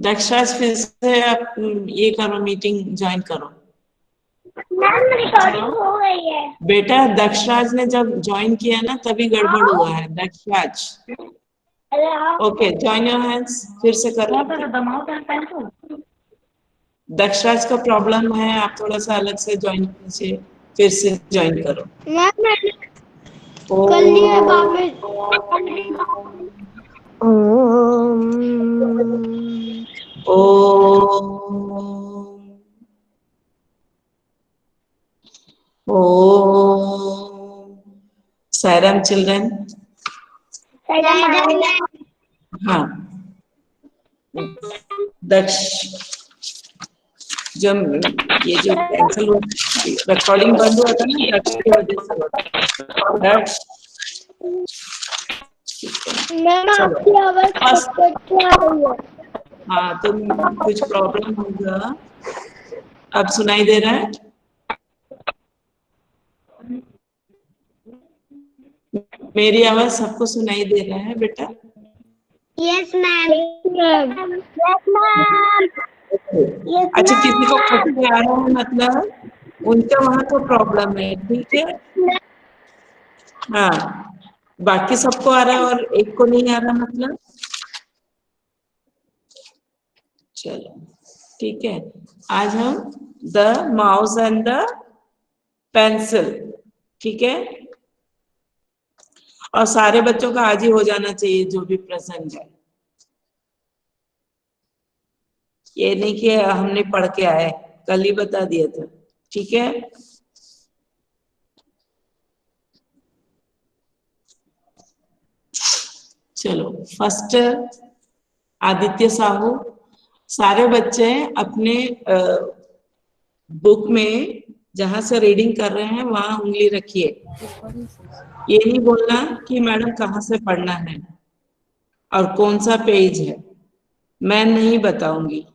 दक्षराज फिर से आप ये करो, मीटिंग ज्वाइन करो। मैम रिकॉर्डिंग हो गई है। बेटा दक्षराज ने जब ज्वाइन किया ना तभी गड़बड़ हुआ है। दक्षराज, अरे हाँ। ओके, जॉइन योर हैंड्स, फिर से करो। दक्षराज का प्रॉब्लम है, आप थोड़ा सा अलग से ज्वाइन कीजिए, फिर से ज्वाइन करो। मैम मैंने ओ कर लिया बाद में। ओ सायराम चिल्ड्रन, हाँ, दक्ष, जब ये जो कैंसिल रिकॉर्डिंग बंद हुआ था ना, दक्ष की वजह से हुआ था। दक्ष, मैम आपकी आवाज कट के आ रही है। हाँ तो कुछ प्रॉब्लम होगा। अब सुनाई दे रहा है? मेरी आवाज सबको सुनाई दे रहा है बेटा? Yes ma'am. Yes ma'am. अच्छा, किसी को खटके आ रहा है मतलब उनका वहां तो प्रॉब्लम है, ठीक है? हाँ, बाकी सबको आ रहा है और एक को नहीं आ रहा मतलब? चलो ठीक है, आज हम the mouse and the pencil, ठीक है? और सारे बच्चों का आज ही हो जाना चाहिए जो भी प्रेजेंट है। ये नहीं कि हमने पढ़ के आए, कल ही बता दिया था, ठीक है? चलो, फर्स्ट आदित्य साहू, सारे बच्चे अपने बुक में जहां से रीडिंग कर रहे हैं वहां उंगली रखिए। ये नहीं बोलना कि मैडम कहाँ से पढ़ना है और कौन सा पेज है, मैं नहीं बताऊंगी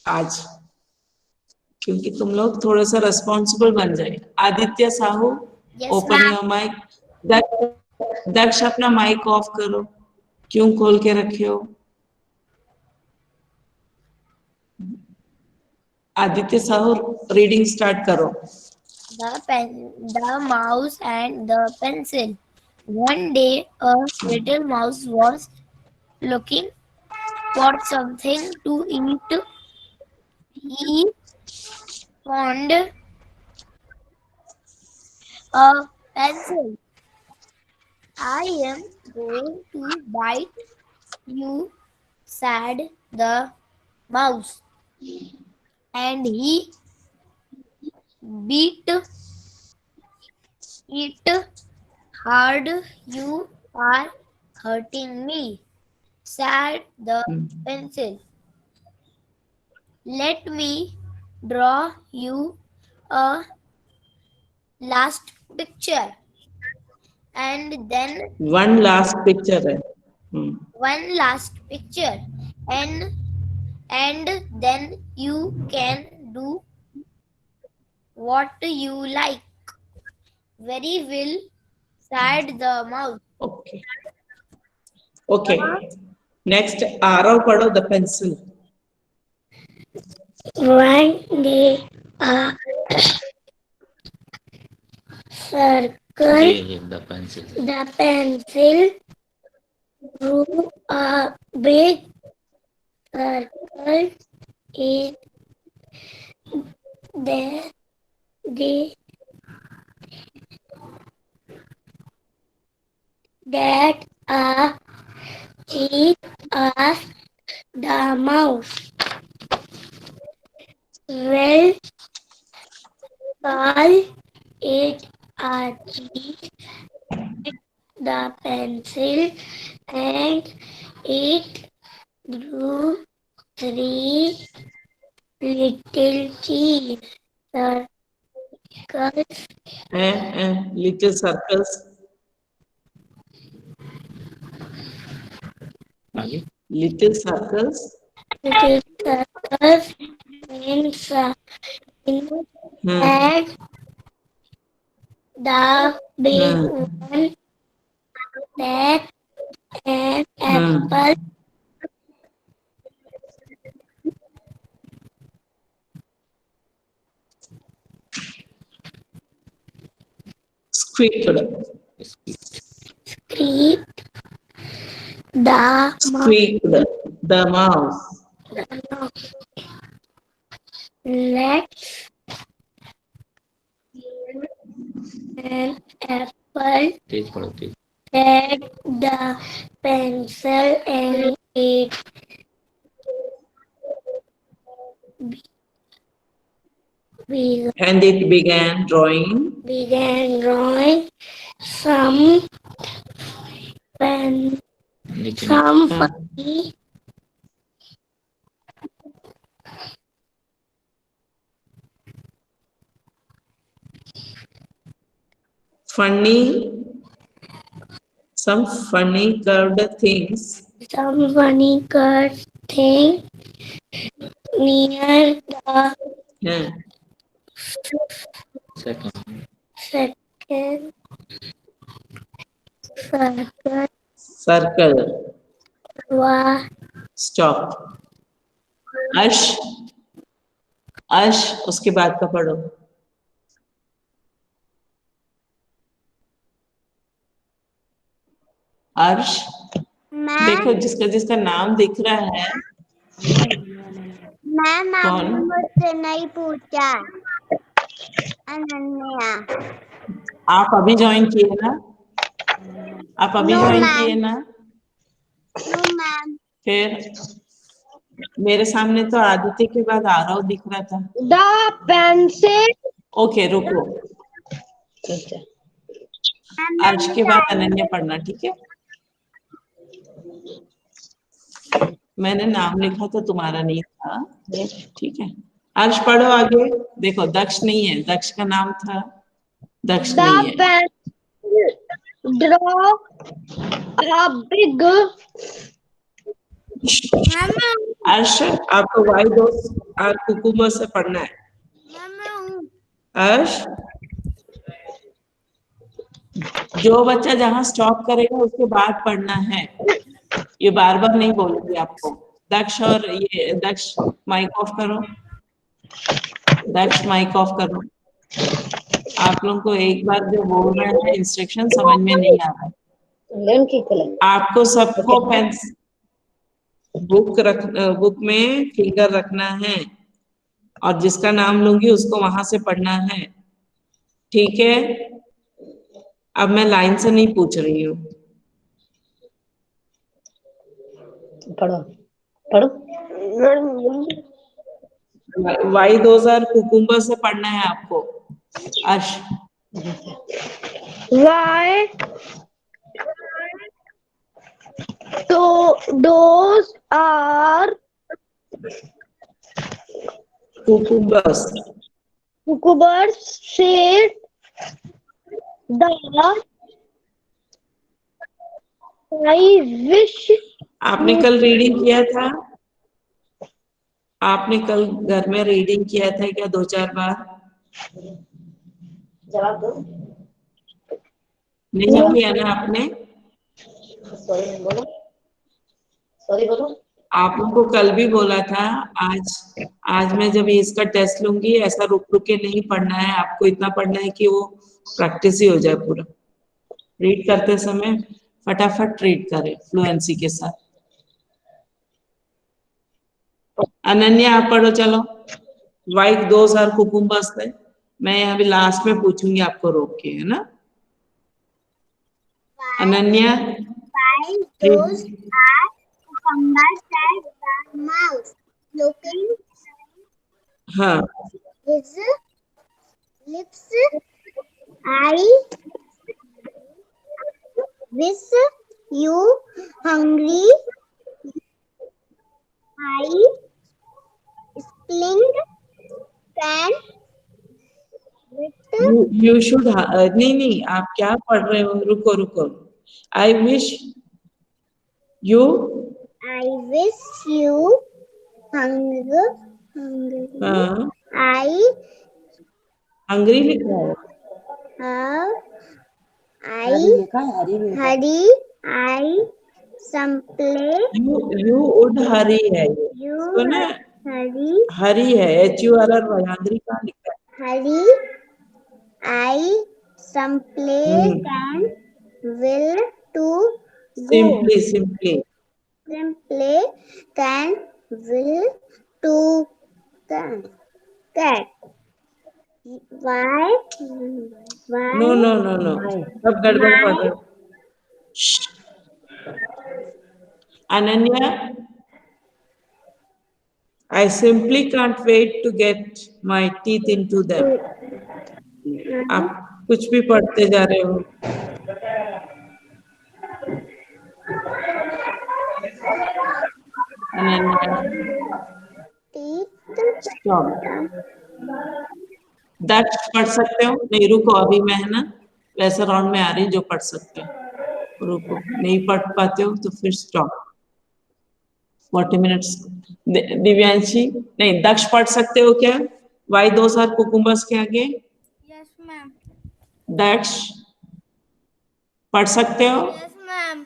आज, क्योंकि तुम लोग थोड़ा सा रेस्पॉन्सिबल बन जाए। Aditya Sahu, open your mic. Daksh अपना माइक ऑफ करो, क्यों खोल के रखे हो? आदित्य साहू, रीडिंग स्टार्ट करो। The mouse and the pencil. One day, a little mouse was looking for something to eat. He found a pencil. I am going to bite you, said the mouse. And he beat it hard. You are hurting me, said the pencil. Let me draw you a last picture. And then one last picture है। one last picture. And then you can do what you like. Very well, said the mouse. Okay okay, next Aarav पढ़ो, the pencil. One day, a circle, the pencil. the pencil drew a big circle in the that it asked the mouse. Well, call it a cheese. The pencil and it drew three little cheese circles. Little circles, आगे little circles, Little circles and the big one that an apple Squeaked the the mouse. Let's an apple. Take the pencil and it And it began drawing some funny some funny curved things near the second circle. was Stop. अर्श उसके बाद का पढ़ो. अर्श देखो जिसका नाम दिख रहा है. मैम कौन? मुझसे नहीं पूछा. अनन्या. आप अभी ज्वाइन किए ना? आप अभी ज्वाइन किए ना? मैम. फिर मेरे सामने तो आदित्य के बाद आरव दिख रहा था. The pencil. ओके रुको. अर्श के बाद अनन्या पढ़ना. ठीक है. मैंने नाम लिखा तो तुम्हारा नहीं था. ठीक है. अर्श पढ़ो आगे. देखो दक्ष नहीं है. दक्ष का नाम था. दक्ष नहीं है. Draw a big. अर्श आपको वाई दोस और कुकुम्बर से पढ़ना है. अर्श जो बच्चा जहां स्टॉप करेगा उसके बाद पढ़ना है. ये बार बार नहीं बोलूंगी आपको. दक्ष और ये दक्ष माइक ऑफ करो. दक्ष माइक ऑफ करो. आप लोगों को एक बार जो बोल रहे हैं इंस्ट्रक्शन समझ में नहीं आ रहा है. आपको सबको पेन बुक में फिंगर रखना है और जिसका नाम लूंगी उसको वहां से पढ़ना है. ठीक है. अब मैं लाइन से नहीं पूछ रही हूँ. पढ़ो. वाई 2000 कुकुम्बर से पढ़ना है आपको. अर्श Why? Those are cucumbers. Said the I wish. आपने कल रीडिंग किया था. आपने कल घर में रीडिंग किया था क्या 2-4 बार? जवाब दो. नहीं किया ना आपने? सॉरी बोलो. आप लोगों को कल भी बोला था. आज मैं जब इसका टेस्ट लूंगी ऐसा रुक के नहीं पढ़ना है. आपको इतना पढ़ना है कि वो प्रैक्टिस ही हो जाए पूरा. रीड करते समय फटाफट रीड करें फ्लुएंसी के साथ. अनन्या आप पढ़ो. चलो. वाइट 2000 कुकुम्बर्स थे. मैं यहाँ भी लास्ट में पूछूंगी आपको रोक के. है ना Ananya? Those are cucumbers that the mouse looking. हाँ. His lips. I wish you hungry. I spling can. You should नहीं आप क्या पढ़ रहे हो? रुको. I wish you hungry. I hungry लिखा है. hurry. I simply. You would hurry है. तो ना हरी है. HURR हंगरी कहाँ लिखा है? Hurry. I Simply can will to go. simply Simply can will to can. Cat. Why? no सब गड़बड़ पड़ रहे हो। Ananya, I simply can't wait to get my teeth into them. आप कुछ भी पढ़ते जा रहे हो। अनन्या, स्टॉप। दक्ष पढ़ सकते हो? नहीं रुको, अभी मैं है ना वैसे राउंड में आ रही जो पढ़ सकते हो। रुको, नहीं पढ़ पाते हो तो फिर स्टॉप। 40 मिनट्स। दिव्यांशी, नहीं दक्ष पढ़ सकते हो क्या? वाई दो सार कुकुम्बस के आगे? Yes ma'am. दक्ष पढ़ सकते हो? Yes ma'am.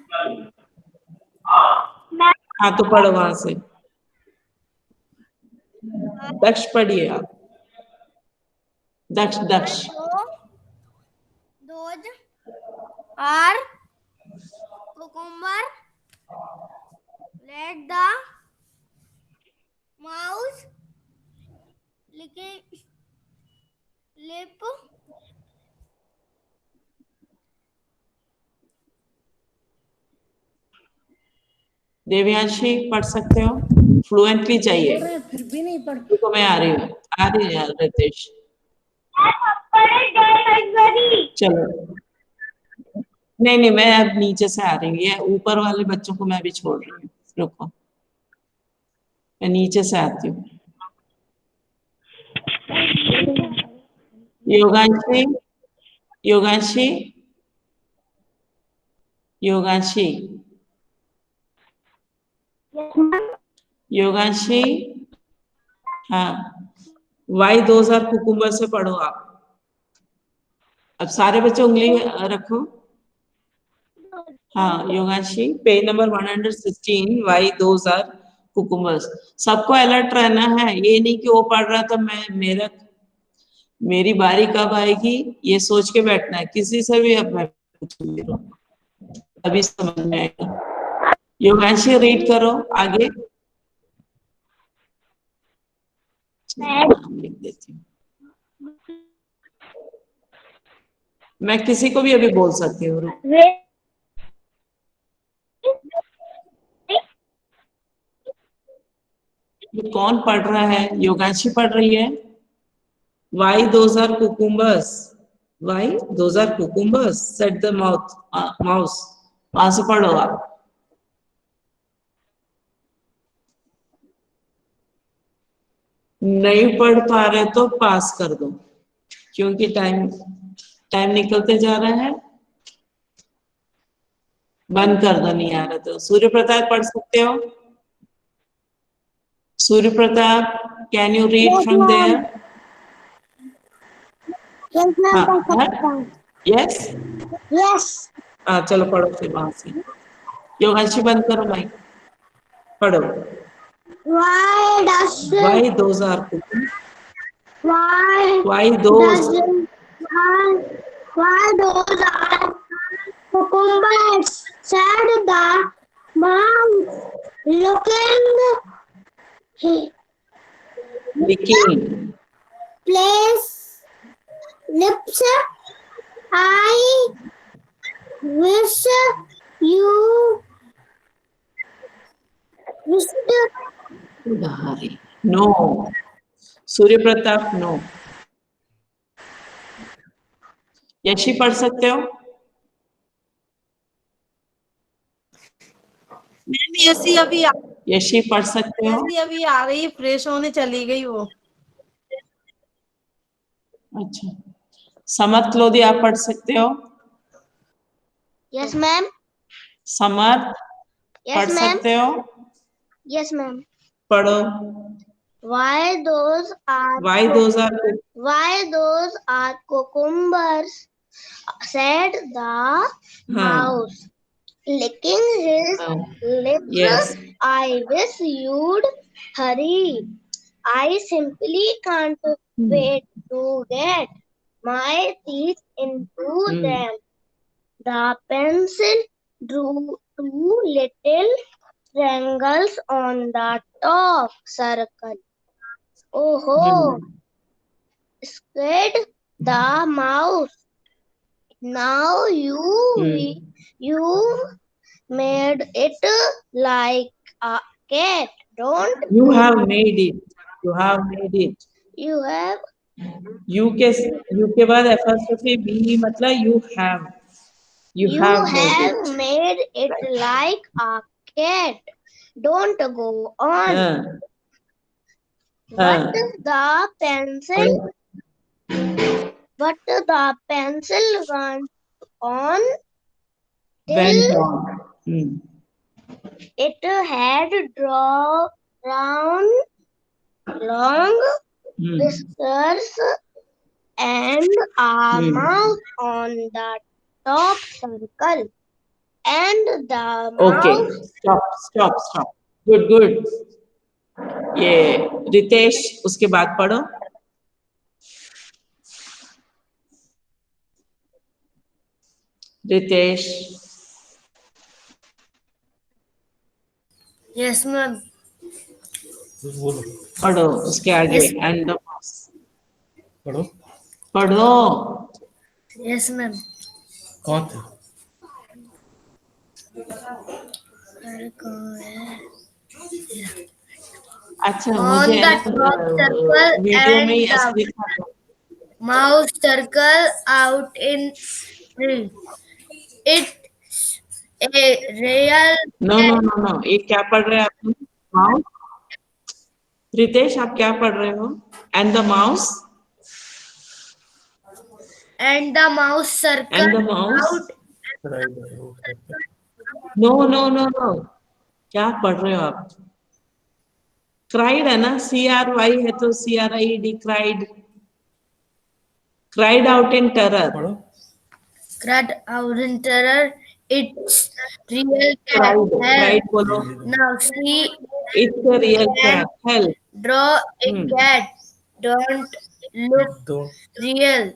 हाँ तो पढ़ो वहां से। दक्ष पढ़िए आप। दक्ष दक्ष Those are cucumber. Let the mouse licking lip. देवयांशी पढ़ सकते हो? फ्लुएंटली चाहिए। फिर भी नहीं पढ़। तो मैं आ रही हूँ। आ रही है रितेश। चलो, नहीं नहीं मैं अब नीचे से आ रही हूँ। ये ऊपर वाले बच्चों को मैं भी छोड़ रही हूँ। रुको, मैं नीचे से आती हूँ। योगांशी, योगांशी, योगांशी, योगांशी, हाँ, वाई 2000 कुकुम्बर से पढ़ो आप। अब सारे बच्चे उंगली रखो। हाँ योगांशी, पेज नंबर 116, वाई 2000 कुकुम्बर्स। सबको अलर्ट रहना है, ये नहीं कि वो पढ़ रहा था मैं मेरी बारी कब आएगी ये सोच के बैठना है। किसी से भी अब मैं पूछूंगी अभी समझ में आएगा। योगांशी रीड करो आगे। लिख देती हूँ। मैं किसी को भी अभी बोल सकती हूँ। कौन पढ़ रहा है? योगांशी पढ़ रही है। Why those are cucumbers? Why those are cucumbers? Said the mouse. वहां से पढ़ो आप। नहीं पढ़ पा रहे तो पास कर दो, क्योंकि टाइम निकलते जा रहा है। बंद कर दो, नहीं आ रहा तो। सूर्य प्रताप पढ़ सकते हो? Surya Pratap, can you read from there? Yes yes. हाँ चलो पढ़ो फिर वहां से। योगांशी बंद करो माइक, पढ़ो। Why those are cucumbers? Why those are cucumbers? Said the mouse, licking place lips. I wish you उधारी। No, Surya Pratap no. यशी पढ़ सकते हो? यशी अभी यशी पढ़ सकते हो? यशी अभी आ रही, फ्रेश होने चली गई वो। अच्छा, समर्थ लोधी आप पढ़ सकते हो? Yes ma'am. समर्थ पढ़ सकते हो? Yes ma'am. पढ़ो। Why those are cucumbers? Said the mouse, licking his lips. Yes. I wish you'd hurry. I simply can't wait to get my teeth into them. The pencil drew two little triangles on the top circle. Oh, scared the mouse. Now you made it like a cat. Don't You have made it. You have made it. you have you के बाद apostrophe B मतलब you have you have made have it. made it like a cat. Don't go on. हाँ, But हाँ, the pencil went on went till on. it had drawn long whiskers and a mouth on the top circle. And the Okay, mouse stop. Good. ये रितेश उसके बाद पढ़ो. Ritesh. Yes, ma'am. पढ़ो उसके आगे Yes. And the mouse. पढ़ो. पढ़ो. Yes, ma'am. कौन थे? अरे कौन है? अच्छा On मुझे the ना top circle वीडियो में and ही the ऐसे दिखा दो. mouse circle out in three. It's a real no ये क्या पढ़ रहे हैं आप? माउस. रितेश आप क्या पढ़ रहे हो? And the mouse. and the mouse circle And the mouse? out. No क्या पढ़ रहे हो आप? क्राइड है ना, CRY है तो CRID cried. Cried out in terror. पढ़ो. Cried out in terror. It's real cat. Cried Help. Cried बोलो. Now see, it's a real cat. Help. draw a cat. Don't look दो. real.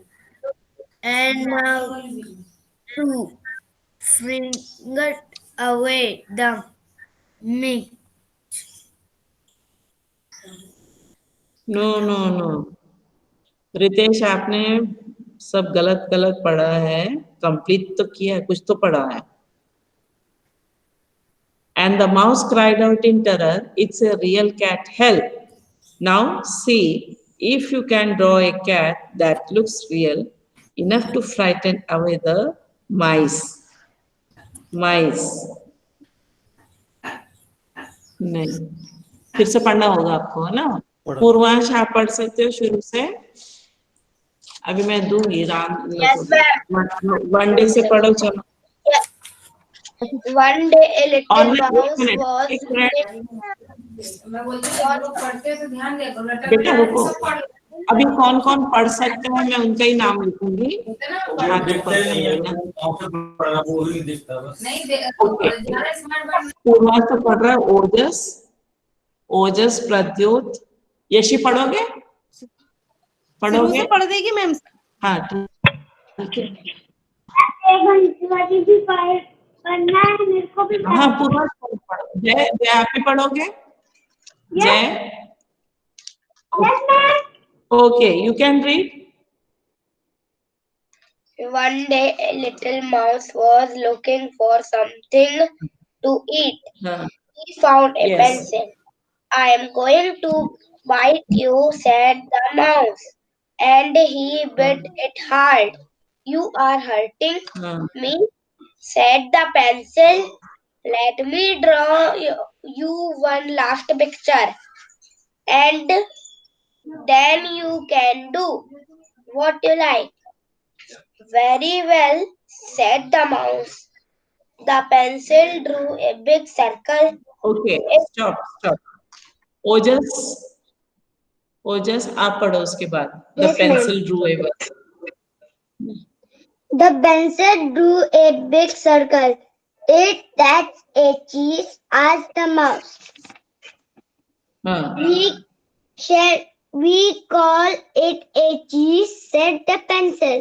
And now to finger away the meat. No Ritesh आपने सब गलत पढ़ा है. Complete तो किया है, कुछ तो पढ़ा है. And the mouse cried out in terror, "It's a real cat, help." Now see if you can draw a cat that looks real enough to frighten away the mice. नहीं, फिर से पढ़ना होगा आपको, है ना? पूर्वांश आप पढ़ सकते हो शुरू से. अभी मैं दूंगी राम. वन डे से पढ़ो. चलो. one day a little और mouse एक was मिनट मैं बोलती हूँ जब लोग पढ़ते हैं तो ध्यान दिया करो. लटक बेटा रहा है, रुको. सब पढ़ अभी कौन कौन पढ़ सकते हैं मैं उनका ही नाम लिखूंगी. हाथ ऊपर कर लेना. नहीं दे. ओके. ज़्यादा स्मार्ट बन. पूर्वांश तो पढ़ रहा है. ओजस प्रद्योत. यशी पढ़ोगे? शुरू से पढ़ देगी मैम. हाँ ठीक है. भी पढ़ना है मेरे को भी. हाँ पूर्वांश पढ़ो. जय आप भी पढ़ोगे? जय. Okay you can read. One day a little mouse was looking for something to eat. He found a Yes. pencil. I am going to bite you, said the mouse. And he bit it hard. You are hurting me, said the pencil. Let me draw you one last picture. And then you can do what you like. Very well, said the mouse. The pencil drew a big circle. Okay stop. Ojas आप पढ़ो उसके बाद. The Yes, ma'am. Pencil drew a. The pencil drew a big circle. That's a cheese, asked the mouse. हाँ. We call it a cheese. said the pencil,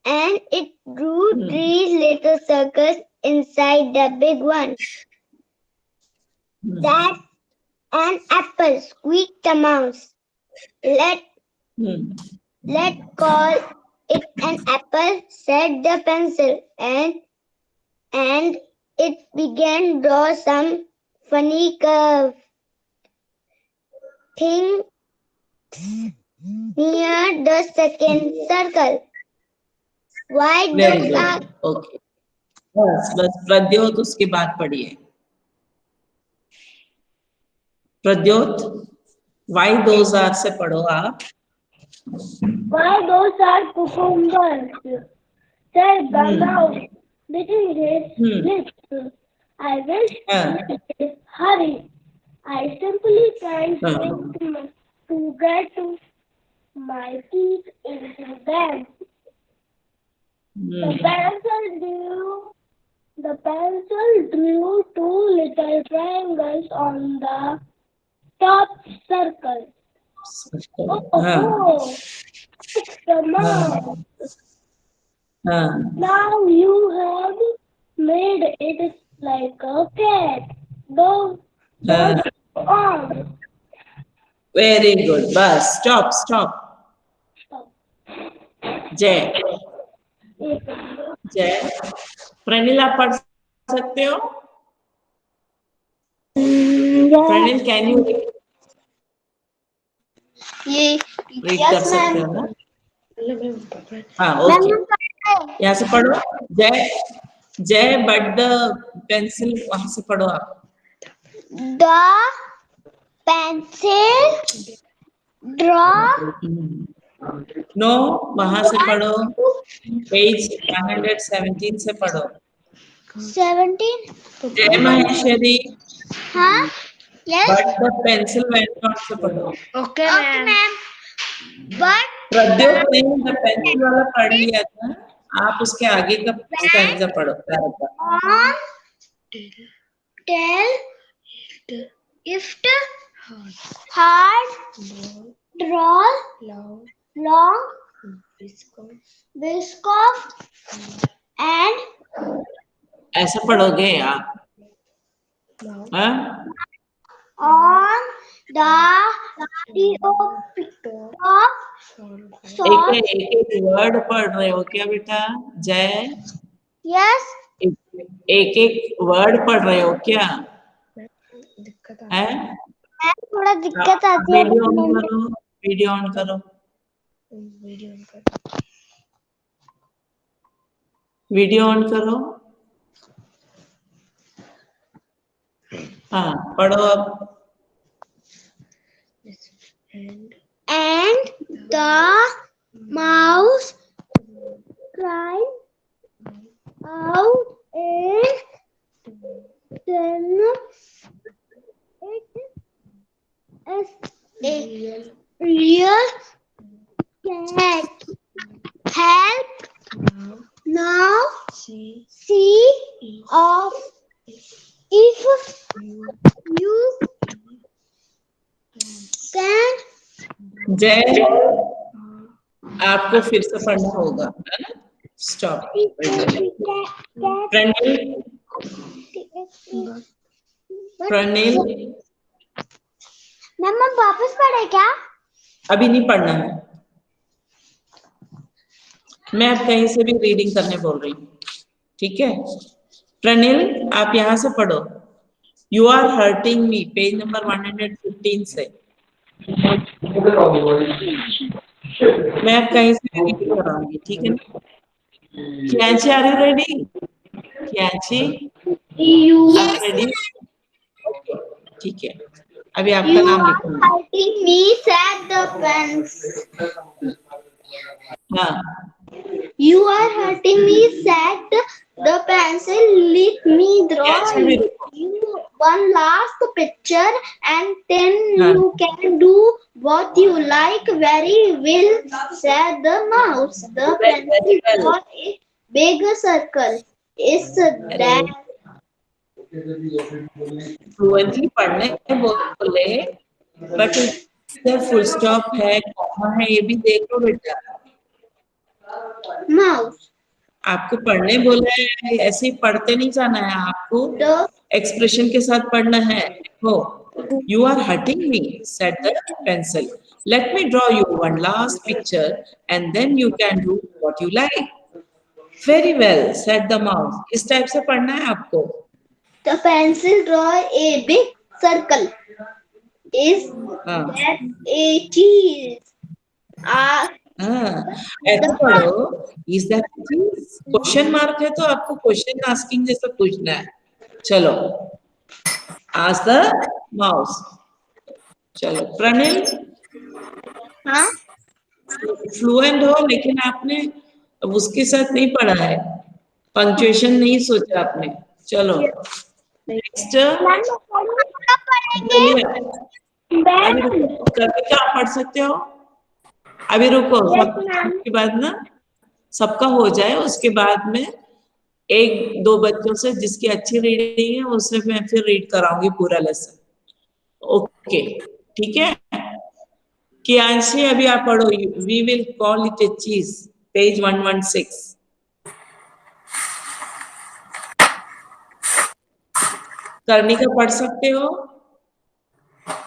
and it drew 3 little circles inside the big one. That's an apple, squeaked the mouse. Let's call it an apple, said the pencil, and it began to draw some funny curve thing near the second circle. Why Very those good. are Okay. बस प्रद्योत उसके बाद पढ़िए. Pradyot, why those are से पढ़ो आप. Why those are cucumbers? Said the mouse, licking his lips. I wish you would hurry. I simply can't wait to get my teeth into them. The pencil drew 2 little triangles on the top circle. Oh, it's the mouse. Now you have made it like a cat. Go on. Very good. Bas, stop. जय. प्रणिल आप पढ़ सकते हो? Pranil, can you read कर सकते हो ना? हाँ, ओके. यहाँ से पढ़ो. जय बट द पेंसिल, वहां से पढ़ो आप. The pencil draw. नो, वहां से पढ़ो. पेज 117 से पढ़ो. 17. जय महेश्वरी. हाँ. Yes. But the pencil went on से पढ़ो. Okay, ma'am. But प्रद्योत ने द पेंसिल वाला पढ़ लिया था. आप उसके आगे का स्टैंजा पढ़ो. on tell if hard draw long Biscoff and ऐसा पढ़ोगे आप. हाँ? on the top एक वर्ड पढ़ रहे हो क्या बेटा? जय, yes एक वर्ड पढ़ रहे हो क्या? है? थोड़ा दिक्कत आती है. वीडियो ऑन करो. वीडियो ऑन करो. हाँ, पढ़ो अब. And the mouse cried out and then it is a real cat. Help now. See of if you can. जय, आपको फिर से पढ़ना होगा. स्टॉप. प्रणिल, मैम हम वापस पढ़े क्या? अभी नहीं पढ़ना है. मैं अब कहीं से भी रीडिंग करने बोल रही हूँ. ठीक है? प्रणिल, आप यहाँ से पढ़ो. You are hurting me, page number 115 से. मैं अब कहीं से भी रीडिंग कराऊंगी. ठीक है ना? क्यांची, आर यू रेडी? क्यांची, आप रेडी? ठीक है. अभी आपका नाम लिखूंगा. Hurting me, said the pencil. हाँ. You are hurting me, said the pencil. Let me draw you one last picture, and then you can do what you like. Very well, said the mouse. The pencil draw a big circle. Is that fluently पढ़ने बोले, but इधर full stop है, comma है, ये भी देखो बेटा. Mouse. आपको पढ़ने बोला है, ऐसे ही पढ़ते नहीं जाना है आपको, एक्सप्रेशन के साथ पढ़ना है। देखो, you are hurting me, said the pencil, let me draw you one last picture and then you can do what you like. Very well, said the mouse. इस टाइप से पढ़ना है आपको। The pencil draw a big circle. Is हाँ that a cheese? हाँ, ऐसा पढ़ो। Is that question mark है तो आपको क्वेश्चन आस्किंग जैसा पूछना है। चलो, आज द माउस। चलो प्रणिल, हाँ, फ्लुएंट हो लेकिन आपने अब उसके साथ नहीं पढ़ा है, पंक्चुएशन नहीं सोचा आपने। चलो नेक्स्ट, बोलिए। अभी रुको, कभी क्या पढ़ सकते हो? अभी रुको, सबके बाद ना, सबका हो जाए उसके बाद में एक दो बच्चों से जिसकी अच्छी रीडिंग है उससे मैं फिर रीड कराऊंगी पूरा लेसन। ओके, ठीक है। कियांशी, अभी आप पढ़ो। वी विल कॉल इट ए चीज, पेज 116। करनी का पढ़ सकते हो?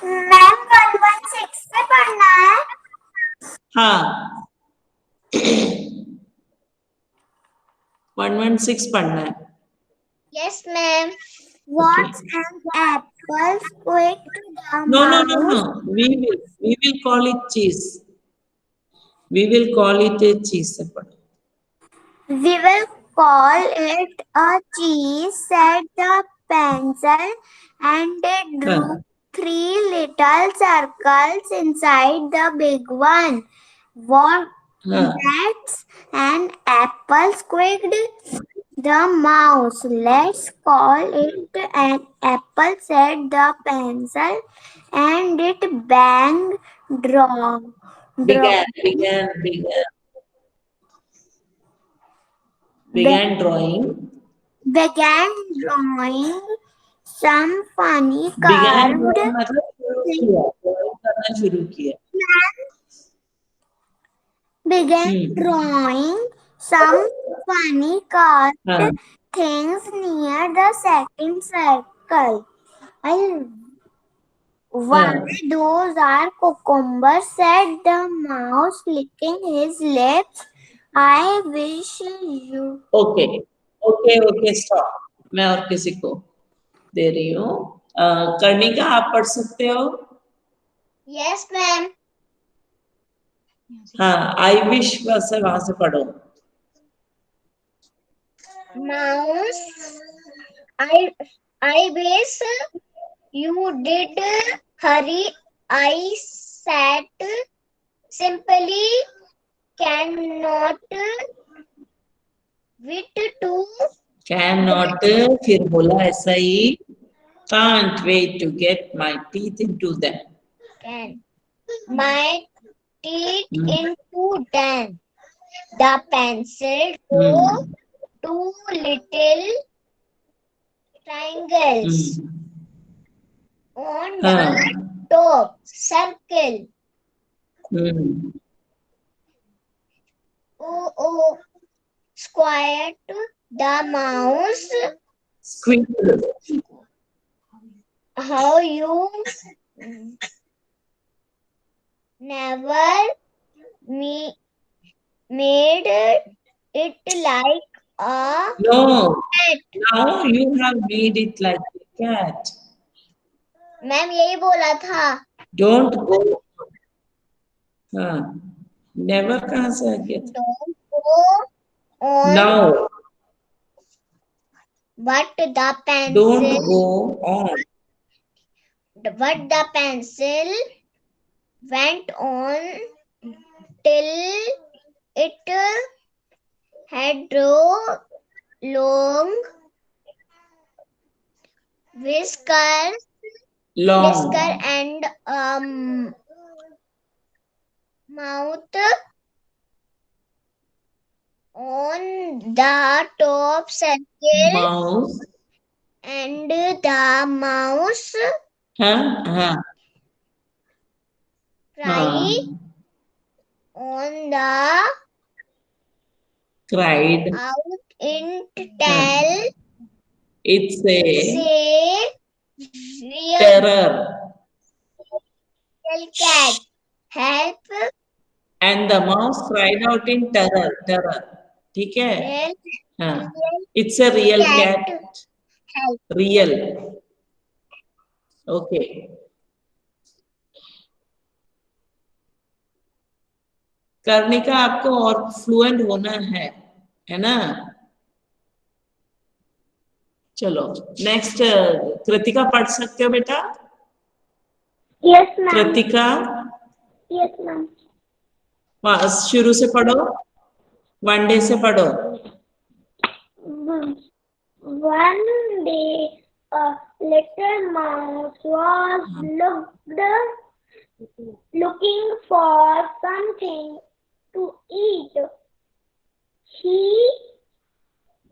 मैम 116 से पढ़ना है। हाँ 116 पढ़ना है। Yes, ma'am. What's an apple squeaked the no no no mouse? No, we will call it cheese. We will call it a cheese से पढ़ो। We will call it a cheese, said the pencil, and it drew हाँ 3 little circles inside the big one. What? हाँ That's an apple, squeaked the mouse. Let's call it an apple, said the pencil, and it bang draw. began drawing Began drawing some funny began carved drawing मतलब शुरू किया, drawing करना शुरू किया। began drawing some funny carved हाँ things near the second circle. Why, those are cucumbers, said the mouse, licking his lips. I wish you. Okay okay okay, stop. मैं और किसी को दे रही हूँ। करनी का आप पढ़ सकते हो? Yes, ma'am. हाँ, आई विश से वहां से पढ़ो। Mouse, I wish you did hurry. I sat simply cannot wait to. Can not, फिर बोला ऐसा ही, can't wait to get my teeth into them. Can my teeth into them. The pencil drew 2 little triangles on the top circle. Oh, squared the mouse. Squeakle. How you never made it like a No, cat. now you have made it like a cat. Ma'am यही बोला था। Don't go. हाँ, never कहाँ से आ गया था? Don't go on. Now. But the pencil. Don't go on. But the pencil went on till it had long whiskers and mouth. On the top circle. Mouse. And the mouse. हाँ Try on the cried. Out in tell. It's a Say real terror. cat. Help. And the mouse cried out in terror. Terror. ठीक है? Real, हाँ. real It's a real cat. cat. Help. Real. Okay. कर्णिका आपको और fluent होना है ना? चलो next Kritika पढ़ सकते हो बेटा? Yes, ma'am. Kritika Yes, ma'am. शुरू से पढ़ो, वन डे से पढ़ो. One day, a little mouse was looking for something to eat. He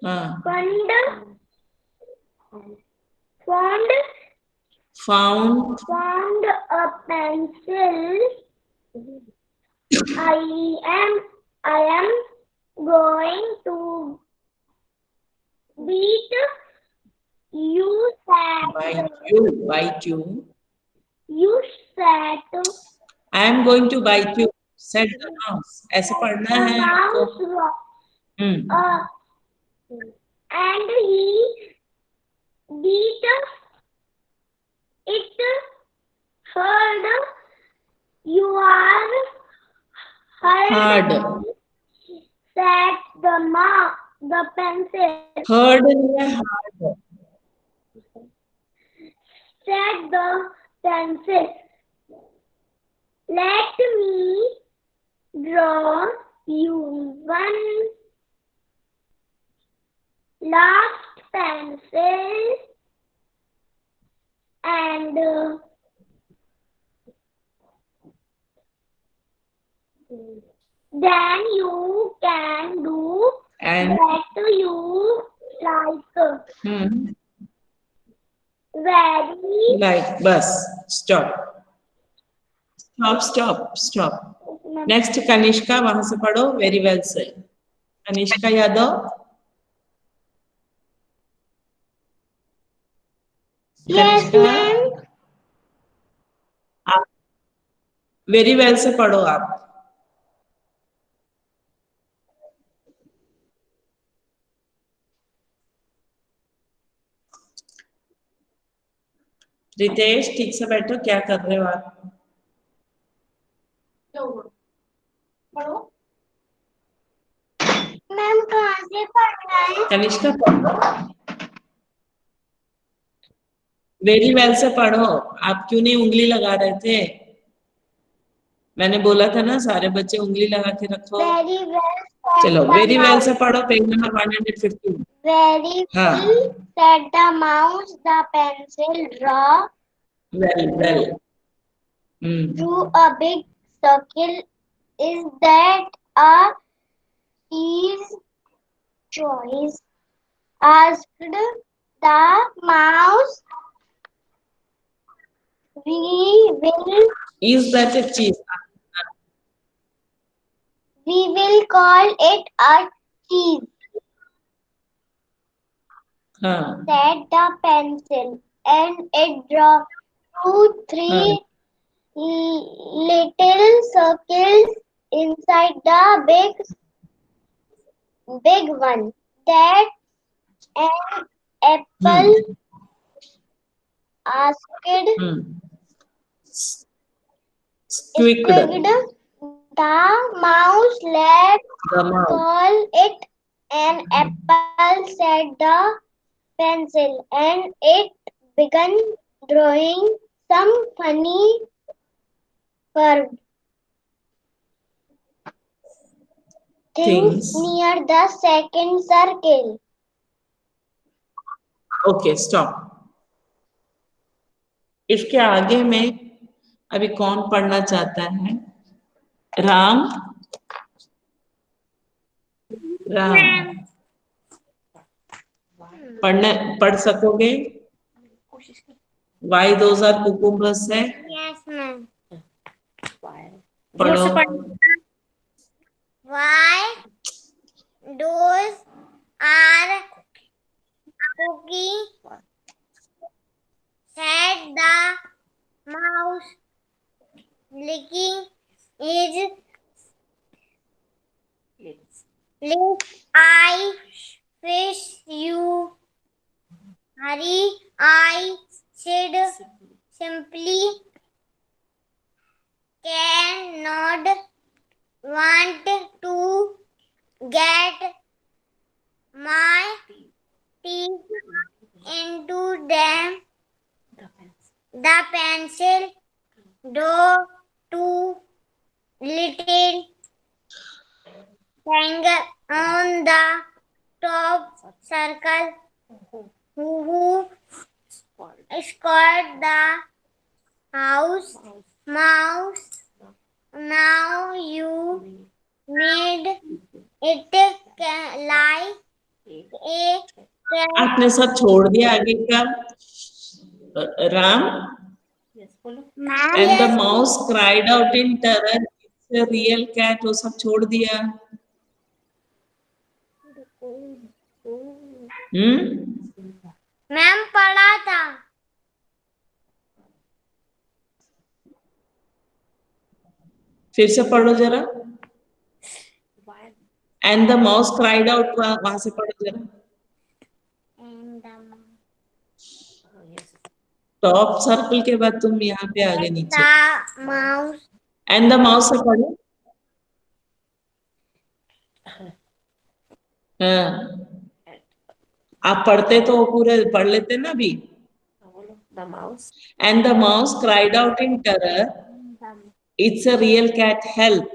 हाँ. found a pencil. I am going to beat you, said. Bite you. You said. I am going to bite you, said the mouse. ऐसे पढ़ना है आपको. And he beat it. Heard. You are hard. Said the pencil. Heard नहीं है, hard. Said the pencil. Let me draw you one last pencil and then you can do And that you like. Very like bus. Stop. Next Kanishka, वहां से पढ़ो. Very well said. Kanishka Yadav. Yes, ma'am. आप very well से पढ़ो आप. रितेश ठीक से बैठो, क्या कर रहे हो आप? पढ़ो. मैम कहाँ से पढ़ना है? कनिष्का पढ़ो. वेरी वेल से पढ़ो. आप क्यों नहीं उंगली लगा रहे थे? मैंने बोला था ना सारे बच्चे उंगली लगा के रखो. Very well. चलो वेरी वेल से पढ़ो. Page number 115. Very हाँ. well said the mouse. The pencil Well. drew a big circle. Is that a choice? Asked the mouse. Is that a cheese? We will call it a cheese. हाँ. Said the pencil, and it drew 2-3 little circles inside the big one. That's an apple. Asked. Squeaked. The mouse. Let's The mouse. call it an apple, said the pencil, and it began drawing some funny curved things near the second circle. Okay, stop. इसके आगे में अभी कौन पढ़ना चाहता है? राम. पढ़ सकोगे? Why those are cucumbers है? Yes, ma'am. पढ़ो. Why do licking his lips. I wish you hurry. I said simply. Cannot want to get my teeth into them. The pencil. Do too little finger on the top circle. Who scored the house mouse? Now you need it lie a आपने सब छोड़ दिया आगे का Ram. And the mouse cried out in terror. It's a real cat. वो सब छोड़ दिया. मैम पढ़ा था. फिर से पढ़ो जरा. And the mouse cried out. वहां से पढ़ो जरा. टॉप सर्कल के बाद तुम यहाँ पे आगे नीचे. माउस. एंड द माउस से पढ़ो. हाँ, आप पढ़ते तो पूरे पढ़ लेते ना अभी. And the mouse cried out in terror. It's a real cat, help.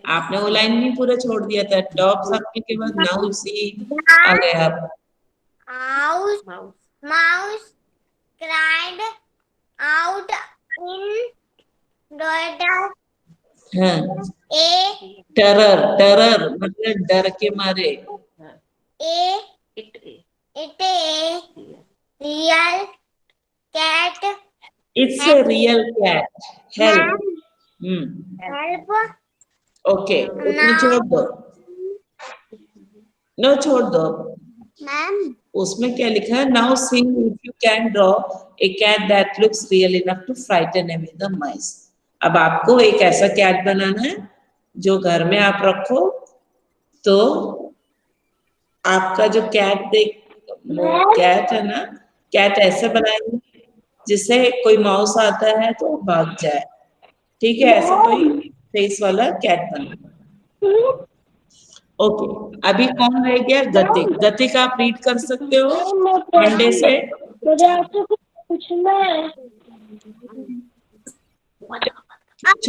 आपने वो लाइन नहीं पूरा छोड़ दिया था. टॉप सर्कल के बाद नाउ सी आ गए आप. Mouse cried out in terror. हाँ. टेरर, टेरर मतलब डर के मारे. It a real cat. It's a real cat. Help. Help. Okay, उतनी छोड़ दो. नो छोड़ दो. मैम उसमें क्या लिखा है? Now sing if you can draw a cat that looks real enough to frighten away the mice. अब आपको एक ऐसा कैट बनाना है जो घर में आप रखो तो आपका जो कैट है ना, कैट ऐसे बनाएंगे जिससे कोई माउस आता है तो भाग जाए. ठीक है, ऐसा कोई फेस वाला कैट बना. ओके, अभी कौन रह गया? गतिक. गतिक आप रीड कर सकते हो मंडे से. मुझे आपसे कुछ पूछना है.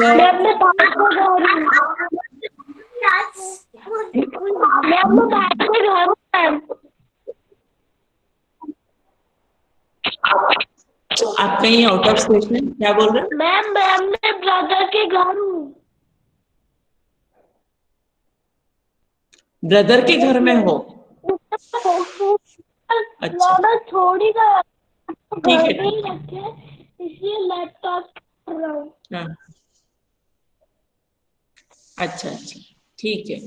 मैं अपने भाई को जा रही हूँ. मैं अपने भाई को जा रही हूँ. आप कहीं आउट ऑफ स्टेशन क्या बोल रहे हैं? मैम मैं अपने ब्रदर के घर हूँ. ब्रदर के घर में हो? अच्छा, थोड़ी का ठीक है. रखे इसलिए लैपटॉप कर रहा हूँ. हाँ, अच्छा अच्छा, ठीक है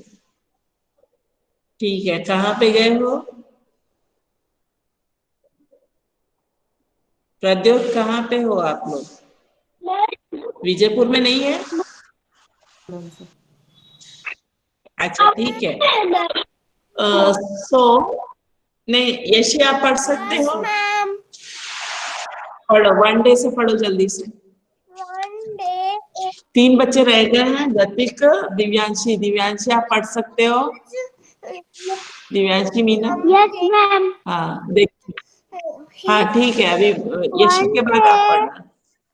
ठीक है. कहाँ पे गए हो प्रद्योत? कहाँ पे हो आप लोग? विजयपुर में नहीं है? अच्छा ठीक है. सो नहीं, यशी आप पढ़ सकते हो. पढ़ो, वन डे से पढ़ो जल्दी से. 1 day 3 बच्चे रह गए हैं. गतिक, दिव्यांशी. दिव्यांशी आप पढ़ सकते हो. दिव्यांशी, मीना. Yes ma'am. हाँ देखिए. हाँ ठीक है, अभी यशी के बाद आप पढ़ना.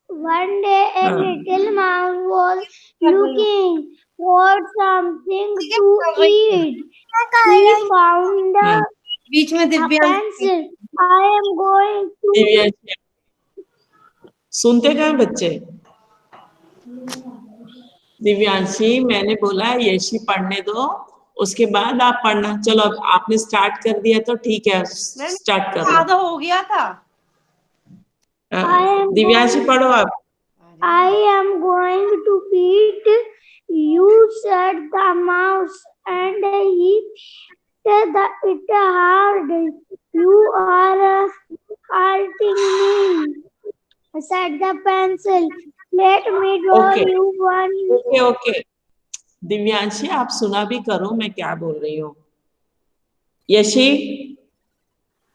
One day a little mouse was looking for something to eat. He found a बीच में pencil. I am going to. Divyanshi सुनते कहाँ बच्चे? दिव्यांशी, मैंने बोला यशी पढ़ने दो, उसके बाद आप पढ़ना. चलो अब आपने स्टार्ट कर दिया तो ठीक है, स्टार्ट करो. आधा हो गया था. दिव्यांशी पढ़ो आप. I am going to beat you, said the mouse, and he said it hard. You are hurting me, said the pencil. Let me draw Okay. you one. Okay Divyanshi, आप सुना भी करो मैं क्या बोल रही हूँ। यशी,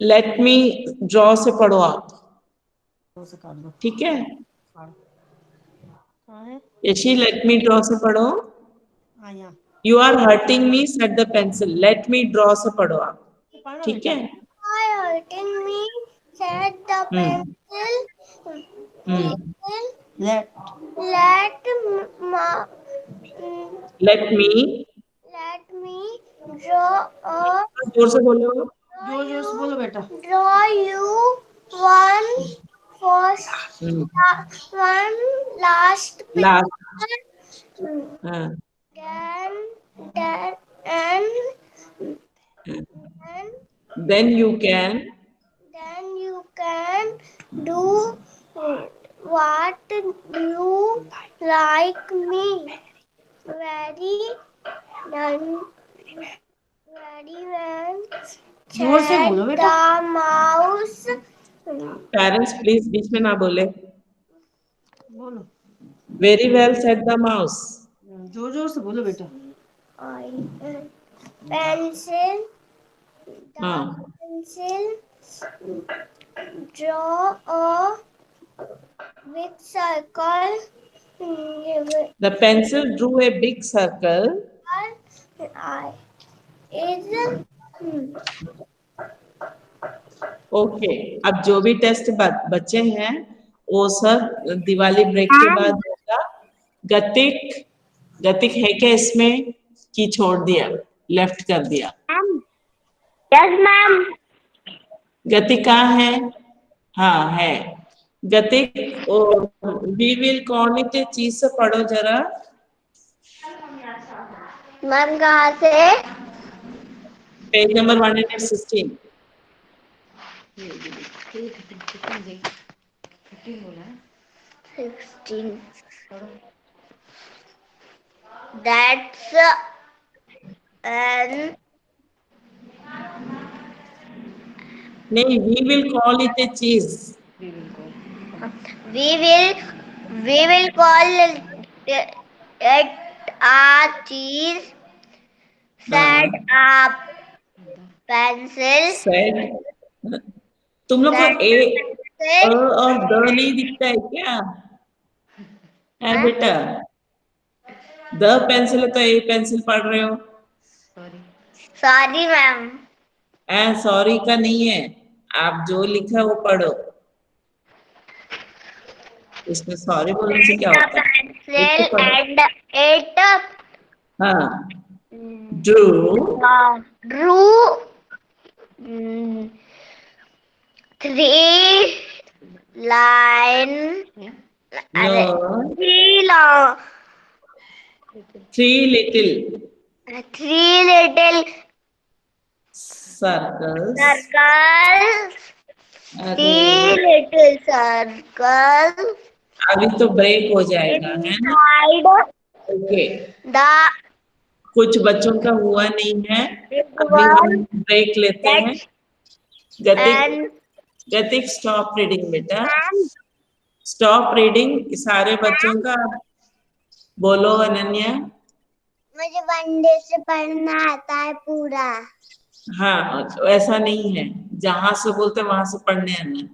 लेट मी ड्रॉ से पढ़ो आप, ठीक है? यशी, लेट मी ड्रॉ से पढ़ो। You are hurting me, said the pencil. Let me draw से पढ़ो आप, ठीक है? Why hurting me? Said the pencil. Let. Let let me, let me draw a जोर से बोलो। जोर से बोलो बेटा। draw you one first one last last, picture. हाँ, Then and then you can, then you can do what you like me. Very well. जोर से बोलो बेटा। The mouse. पेरेंट्स प्लीज बीच में ना बोले। बोलो। Very well said the mouse. जोर से बोलो बेटा। Pencil. हाँ, Pencil. Draw a big circle. the pencil drew a big circle. I is okay, अब जो भी टेस्ट बच्चे हैं वो सब दिवाली ब्रेक के बाद होगा। गतिक, गतिक है क्या इसमें कि छोड़ दिया, लेफ्ट कर दिया? yes ma'am. गतिक कहाँ है? हाँ है गतिक। वी विल कॉल इट चीज से पढ़ो जरा। मैम कहाँ से? Page number 116। That's an नहीं, वी विल कॉल इट ए चीज। we will call it a cheese. Set up pencil. Said, तुम लोग को ए और द नहीं दिखता है क्या? है बेटा, द पेंसिल है तो ए पेंसिल पढ़ रहे हो। Sorry ma'am. सॉरी का नहीं है, आप जो लिखा है वो पढ़ो। इसमें सॉरी बोलने से क्या होता है? Pencil and it हाँ, drew drew 3 line. No 3 long. 3 little 3 little circles. circles. 3 अरे little circles. अभी तो ब्रेक हो जाएगा, है ना? Inside ओके, the कुछ बच्चों का हुआ नहीं है, अभी हम ब्रेक लेते हैं। गतिक, and गतिक स्टॉप रीडिंग बेटा, स्टॉप रीडिंग सारे बच्चों का। बोलो अनन्या। मुझे 1 डे से पढ़ना आता है पूरा। हाँ, ऐसा नहीं है, जहां से बोलते वहां से पढ़ने आना,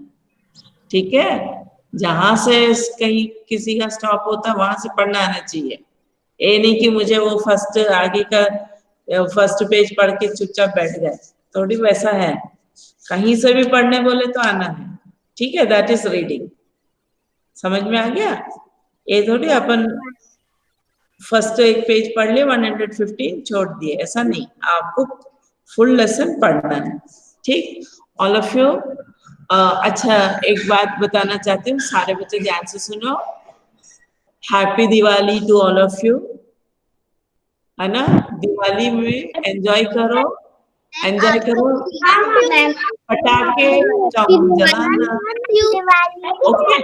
ठीक है? जहां से कहीं किसी का स्टॉप होता है वहां से पढ़ना आना चाहिए। ये नहीं कि मुझे वो फर्स्ट आगे का फर्स्ट पेज पढ़ के चुपचाप बैठ गए, थोड़ी वैसा है। कहीं से भी पढ़ने बोले तो आना है, ठीक है? That is reading. समझ में आ गया? ये थोड़ी अपन फर्स्ट एक पेज पढ़ लिए 115 छोड़ दिए, ऐसा नहीं, आपको फुल लेसन पढ़ना है, ठीक? All of you. अच्छा, एक बात बताना चाहती हूँ, सारे बच्चे ध्यान से सुनो। Happy Diwali to all of you, है ना? दिवाली में एंजॉय करो, एंजॉय करो, पटाखे जलाना, okay?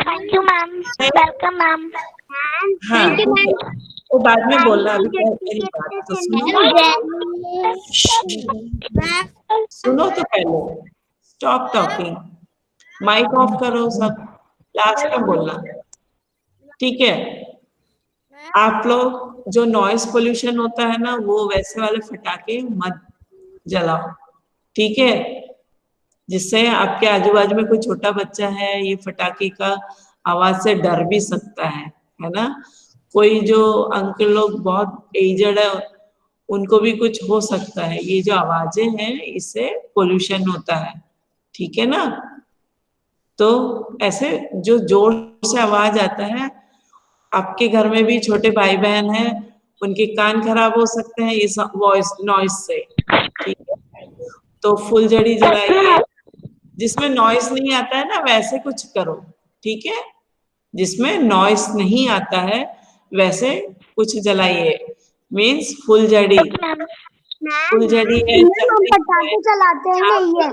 Thank you ma'am. Welcome ma'am. हाँ, वो बाद में बोलना, अभी मेरी बात तो सुनो। सुनो तो पहले, स्टॉप टॉकिंग। माइक ऑफ करो सब, लास्ट में बोलना, ठीक है। आप लोग जो नॉइस पोल्यूशन होता है ना, वो वैसे वाले फटाके मत जलाओ, ठीक है। जिससे आपके आजू बाजू में कोई छोटा बच्चा है, ये फटाके का आवाज से डर भी सकता है ना। कोई जो अंकल लोग बहुत एजड है, उनको भी कुछ हो सकता है। ये जो आवाजें हैं, इससे पोल्यूशन होता है, ठीक है ना। तो ऐसे जो जोर से आवाज आता है, आपके घर में भी छोटे भाई बहन हैं, उनके कान खराब हो सकते हैं इस वॉइस नॉइस से, ठीक है। तो फुलझड़ी जलाइए, जिसमें नॉइस नहीं आता है ना, वैसे कुछ करो, ठीक है। जिसमें नॉइस नहीं आता है वैसे कुछ जलाइए, मीन्स फुलझड़ी। फुलझड़ी है, हम पटाखे चलाते हैं ना ये।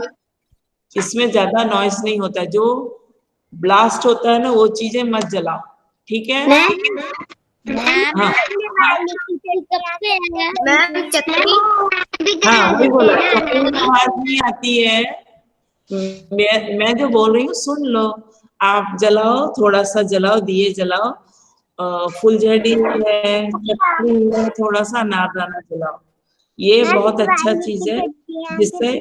इसमें ज्यादा नॉइस नहीं होता है। जो ब्लास्ट होता है ना, वो चीजें मत जलाओ, ठीक है। हाँ मैम चक्की। हाँ, वही बोला, चक्की में आवाज नहीं आती है। मैं जो बोल रही हूँ सुन लो। आप जलाओ, थोड़ा सा जलाओ, दिए जलाओ, फुलझड़ी है, चक्की है, थोड़ा सा अनारदाना जलाओ। ये बहुत अच्छा चीज है, जिससे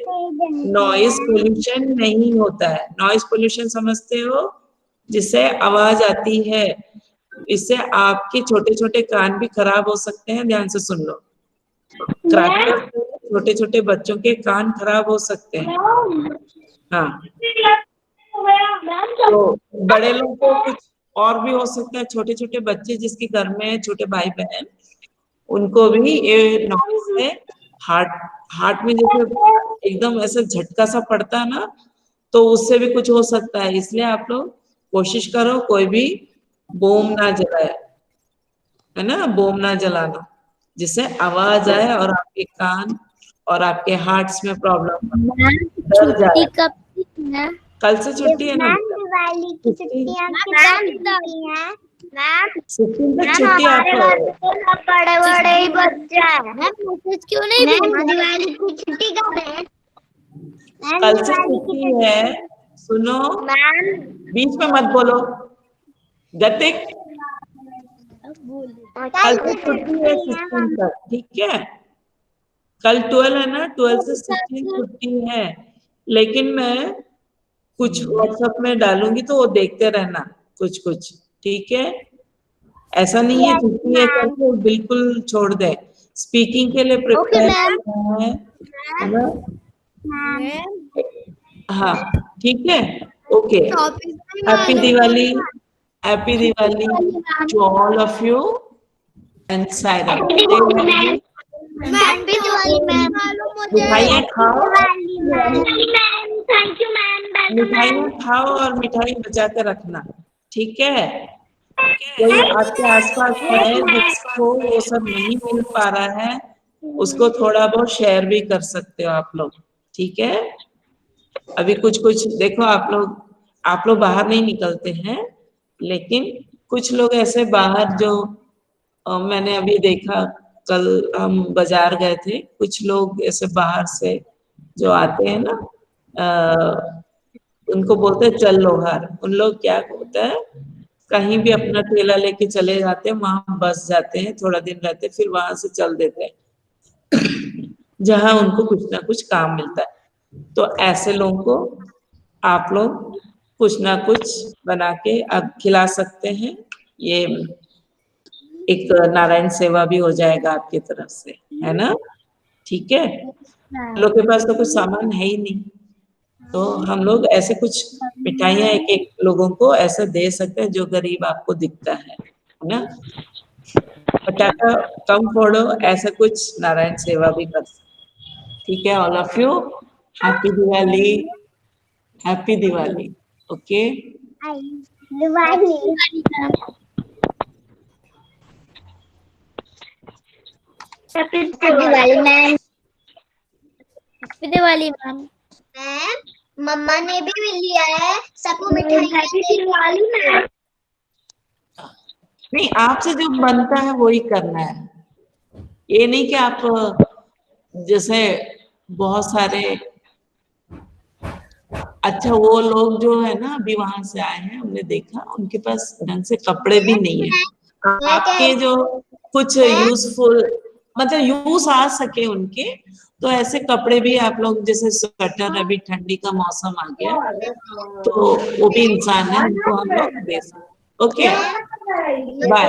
नॉइस पोल्यूशन नहीं होता है। नॉइस पोल्यूशन समझते हो, जिससे आवाज आती है, इससे आपके छोटे छोटे कान भी खराब हो सकते हैं। ध्यान से सुन लो, क्रैकर से छोटे छोटे बच्चों के कान खराब हो सकते हैं। हाँ, तो बड़े लोगों को कुछ और भी हो सकता है। छोटे छोटे बच्चे जिसके घर में छोटे भाई बहन, उनको भी ये नॉइस से हार्ट में जैसे एकदम ऐसे झटका सा पड़ता है ना, तो उससे भी कुछ हो सकता है। इसलिए आप लोग कोशिश करो कोई भी बोम ना जलाए, है ना, बोम ना जलाना, जिससे आवाज आए और आपके कान और आपके हार्ट्स में प्रॉब्लम डर जाए। कल से छुट्टी है ना, दिवाली की छुट्टियां कितनी हैं? मैम 16 तक छुट्टी आपको। बड़े बड़े ही बच्चे हैं, क्यों नहीं? दिवाली की छुट्टी कब है? कल से छुट्टी है, सुनो, मैम बीच में मत बोलो, गतिक। कल से छुट्टी है 16 तक, ठीक है। कल 12 है ना, 12 से 16 छुट्टी है। लेकिन मैं कुछ व्हाट्सएप में डालूंगी, तो वो देखते रहना कुछ कुछ, ठीक है। ऐसा नहीं है छुट्टी है करके बिल्कुल छोड़ दे। स्पीकिंग के लिए प्रिपेयर करना है ना। हाँ, ठीक है, okay. Happy Diwali, happy Diwali to all of you and Saira. Happy Diwali ma'am. मिठाइयाँ खाओ, थैंक यू मैम। मिठाइयाँ खाओ और मिठाई बचा के रखना, ठीक है। कोई आपके आसपास है जिसको वो सब नहीं मिल पा रहा है, उसको थोड़ा बहुत शेयर भी कर सकते हो आप लोग, ठीक है। अभी कुछ कुछ देखो, आप लोग बाहर नहीं निकलते हैं, लेकिन कुछ लोग ऐसे बाहर जो मैंने अभी देखा, कल हम बाजार गए थे, कुछ लोग ऐसे बाहर से जो आते हैं ना, उनको बोलते हैं चल लोहार। उन लोग क्या होता है, कहीं भी अपना ठेला लेके चले जाते हैं, वहां बस जाते हैं, थोड़ा दिन रहते हैं, फिर वहां से चल देते हैं जहां उनको कुछ ना कुछ काम मिलता है। तो ऐसे लोगों को आप लोग कुछ ना कुछ बना के अब खिला सकते हैं। ये एक नारायण सेवा भी हो जाएगा आपकी तरफ से, है ना, ठीक है। लोग के पास तो कुछ सामान है ही नहीं, तो हम लोग ऐसे कुछ मिठाइयाँ एक एक लोगों को ऐसे दे सकते हैं जो गरीब आपको दिखता है ना। पटाखा कम फोड़ो, ऐसा कुछ नारायण सेवा भी कर सकते, ठीक है। All of you happy Diwali, happy Diwali, okay. Diwali happy Diwali ma'am. Happy Diwali ma'am. Ma'am मम्मा ने भी लिया है सबको मिठाई। Happy Diwali ma'am. नहीं, आपसे जो बनता है वही करना है। ये नहीं कि आप जैसे बहुत सारे अच्छा वो लोग जो है ना अभी वहां से आए हैं, हमने देखा उनके पास ढंग से कपड़े भी नहीं है। आपके जो कुछ यूजफुल मतलब यूज आ सके उनके, तो ऐसे कपड़े भी आप लोग जैसे स्वेटर, अभी ठंडी का मौसम आ गया तो वो भी इंसान है, उनको हम लोग दे सकते। Okay, bye,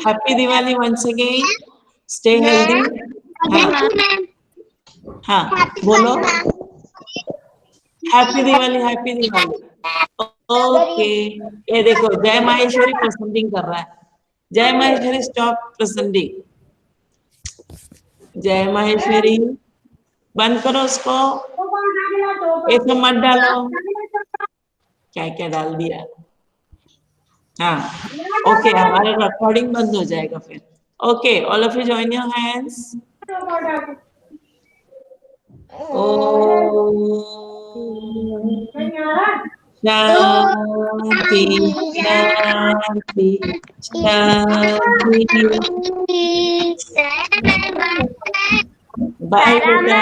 happy Diwali once again, stay healthy. हाँ हाँ बोलो, happy Diwali, happy Diwali. Okay, ये देखो जय माहेश्वरी प्रसंडिंग कर रहा है। जय माहेश्वरी, स्टॉप प्रसंडिंग। जय माहेश्वरी, बंद करो उसको, एक मत डालो, क्या क्या डाल दिया। हाँ ओके, हमारा रिकॉर्डिंग बंद हो जाएगा फिर। Okay, all of you join your hands. शांति शांति शांति। बाय बेटा।